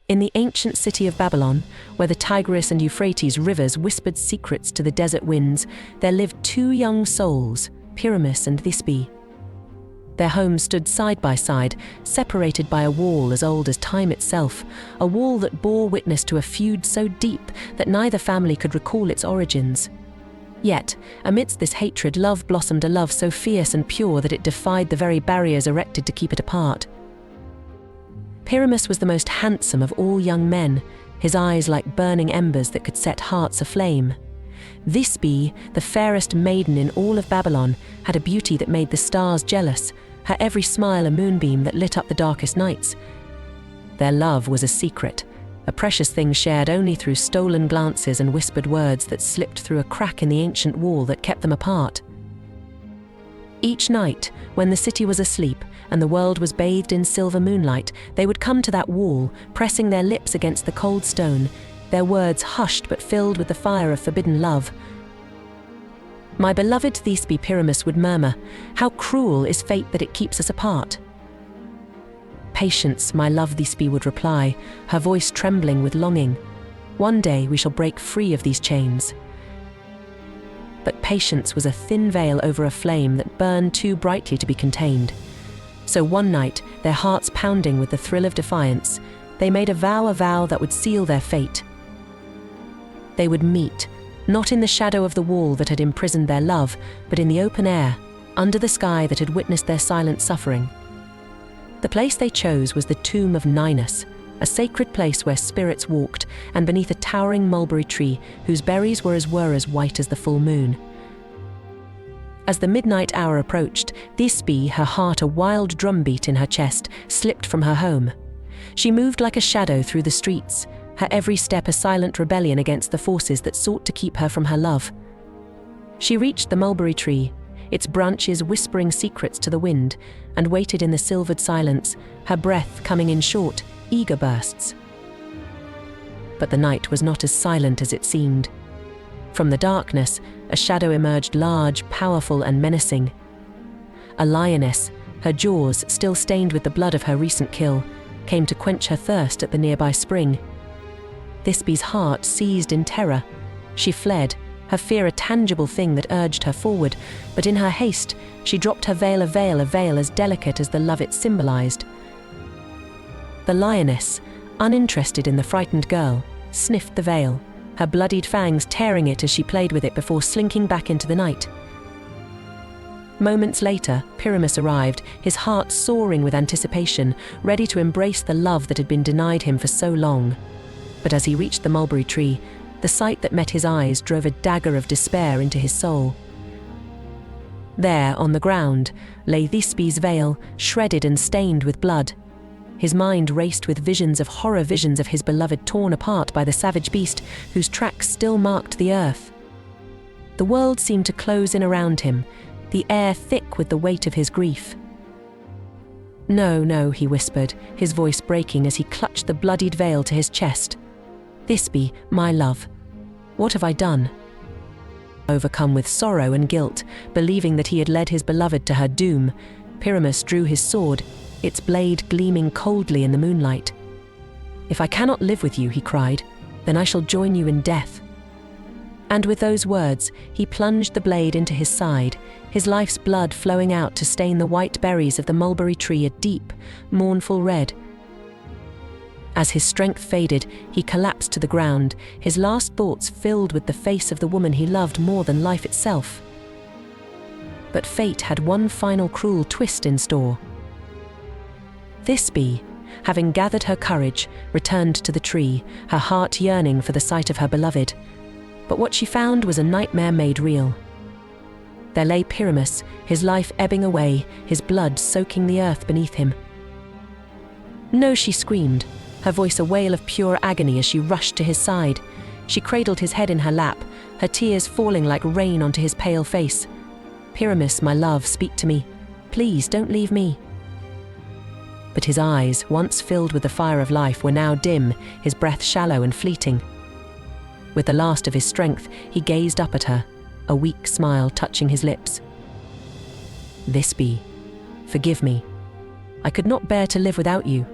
In the ancient city of Babylon, where the Tigris and Euphrates rivers whispered secrets to the desert winds, there lived two young souls, Pyramus and Thisbe. Their homes stood side by side, separated by a wall as old as time itself, a wall that bore witness to a feud so deep that neither family could recall its origins. Yet, amidst this hatred, love blossomed, a love so fierce and pure that it defied the very barriers erected to keep it apart. Pyramus was the most handsome of all young men, his eyes like burning embers that could set hearts aflame. Thisbe, the fairest maiden in all of Babylon, had a beauty that made the stars jealous, her every smile a moonbeam that lit up the darkest nights. Their love was a secret, a precious thing shared only through stolen glances and whispered words that slipped through a crack in the ancient wall that kept them apart. Each night, when the city was asleep and the world was bathed in silver moonlight, they would come to that wall, pressing their lips against the cold stone, their words hushed but filled with the fire of forbidden love. "My beloved Thisbe," Pyramus would murmur, "how cruel is fate that it keeps us apart." "Patience, my love," Thisbe would reply, her voice trembling with longing. "One day we shall break free of these chains." But patience was a thin veil over a flame that burned too brightly to be contained. So one night, their hearts pounding with the thrill of defiance, they made a vow that would seal their fate. They would meet, not in the shadow of the wall that had imprisoned their love, but in the open air, under the sky that had witnessed their silent suffering. The place they chose was the tomb of Ninus, a sacred place where spirits walked, and beneath a towering mulberry tree whose berries were as white as the full moon. As the midnight hour approached, Thisbe, her heart a wild drumbeat in her chest, slipped from her home. She moved like a shadow through the streets, her every step a silent rebellion against the forces that sought to keep her from her love. She reached the mulberry tree, its branches whispering secrets to the wind, and waited in the silvered silence, her breath coming in short, eager bursts. But the night was not as silent as it seemed. From the darkness, a shadow emerged, large, powerful, and menacing. A lioness, her jaws still stained with the blood of her recent kill, came to quench her thirst at the nearby spring. Thisbe's heart seized in terror. She fled, her fear a tangible thing that urged her forward, but in her haste, she dropped her veil, a veil as delicate as the love it symbolized. The lioness, uninterested in the frightened girl, sniffed the veil, her bloodied fangs tearing it as she played with it before slinking back into the night. Moments later, Pyramus arrived, his heart soaring with anticipation, ready to embrace the love that had been denied him for so long. But as he reached the mulberry tree, the sight that met his eyes drove a dagger of despair into his soul. There, on the ground, lay Thisbe's veil, shredded and stained with blood. His mind raced with visions of horror, visions of his beloved torn apart by the savage beast whose tracks still marked the earth. The world seemed to close in around him, the air thick with the weight of his grief. No, he whispered, his voice breaking as he clutched the bloodied veil to his chest. "Thisbe, my love, what have I done?" Overcome with sorrow and guilt, believing that he had led his beloved to her doom, Pyramus drew his sword, its blade gleaming coldly in the moonlight. "If I cannot live with you," he cried, "then I shall join you in death." And with those words, he plunged the blade into his side, his life's blood flowing out to stain the white berries of the mulberry tree a deep, mournful red. As his strength faded, he collapsed to the ground, his last thoughts filled with the face of the woman he loved more than life itself. But fate had one final cruel twist in store. Thisbe, having gathered her courage, returned to the tree, her heart yearning for the sight of her beloved. But what she found was a nightmare made real. There lay Pyramus, his life ebbing away, his blood soaking the earth beneath him. "No," she screamed, her voice a wail of pure agony as she rushed to his side. She cradled his head in her lap, her tears falling like rain onto his pale face. "Pyramus, my love, speak to me. Please, don't leave me." But his eyes, once filled with the fire of life, were now dim, his breath shallow and fleeting. With the last of his strength, he gazed up at her, a weak smile touching his lips. "Thisbe, forgive me. I could not bear to live without you."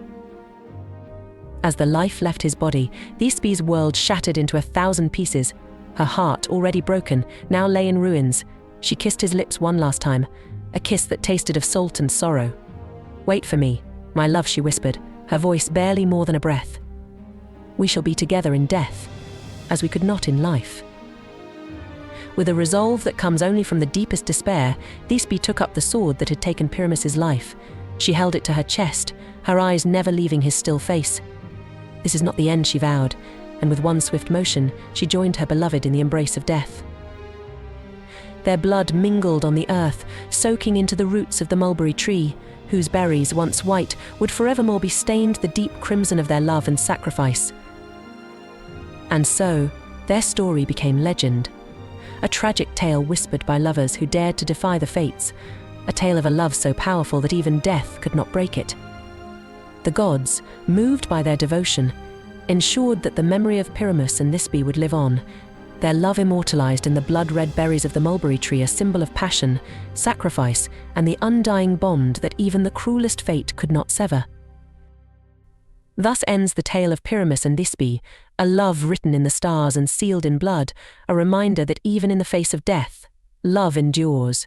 As the life left his body, Thisbe's world shattered into 1,000 pieces. Her heart, already broken, now lay in ruins. She kissed his lips one last time, a kiss that tasted of salt and sorrow. "Wait for me, my love," she whispered, her voice barely more than a breath. "We shall be together in death, as we could not in life." With a resolve that comes only from the deepest despair, Thisbe took up the sword that had taken Pyramus's life. She held it to her chest, her eyes never leaving his still face. This is not the end, she vowed, and with one swift motion, she joined her beloved in the embrace of death. Their blood mingled on the earth, soaking into the roots of the mulberry tree, whose berries, once white, would forevermore be stained the deep crimson of their love and sacrifice. And so, their story became legend. A tragic tale whispered by lovers who dared to defy the fates, a tale of a love so powerful that even death could not break it. The gods, moved by their devotion, ensured that the memory of Pyramus and Thisbe would live on, their love immortalized in the blood-red berries of the mulberry tree, a symbol of passion, sacrifice, and the undying bond that even the cruelest fate could not sever. Thus ends the tale of Pyramus and Thisbe, a love written in the stars and sealed in blood, a reminder that even in the face of death, love endures.